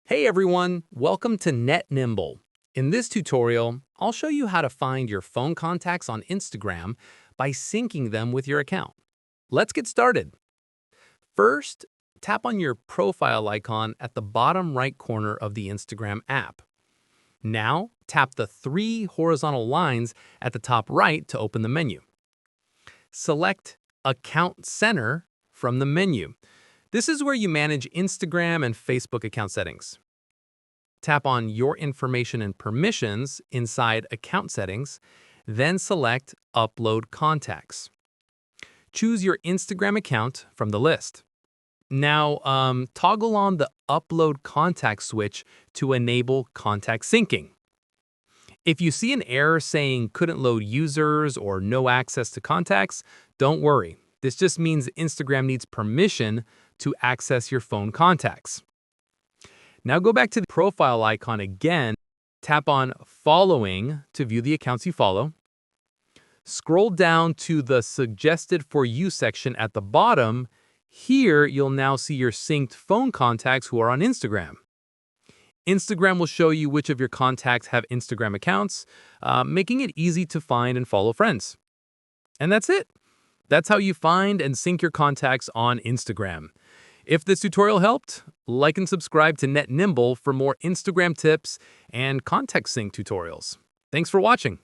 Hey everyone, welcome to Net Nimble. In this tutorial, I'll show you how to find your phone contacts on Instagram by syncing them with your account. Let's get started. First, tap on your profile icon at the bottom right corner of the Instagram app. Now, tap the three horizontal lines at the top right to open the menu. Select Account Center from the menu. This is where you manage Instagram and Facebook account settings. Tap on Your Information and Permissions inside Account Settings, then select Upload Contacts. Choose your Instagram account from the list. Now, toggle on the Upload Contact switch to enable contact syncing. If you see an error saying couldn't load users or no access to contacts, don't worry. This just means Instagram needs permission to access your phone contacts. Now go back to the profile icon again, tap on Following to view the accounts you follow. Scroll down to the Suggested For You section at the bottom. Here, you'll now see your synced phone contacts who are on Instagram. Instagram will show you which of your contacts have Instagram accounts, making it easy to find and follow friends. And that's it. That's how you find and sync your contacts on Instagram. If this tutorial helped, like and subscribe to Net Nimble for more Instagram tips and contact sync tutorials. Thanks for watching.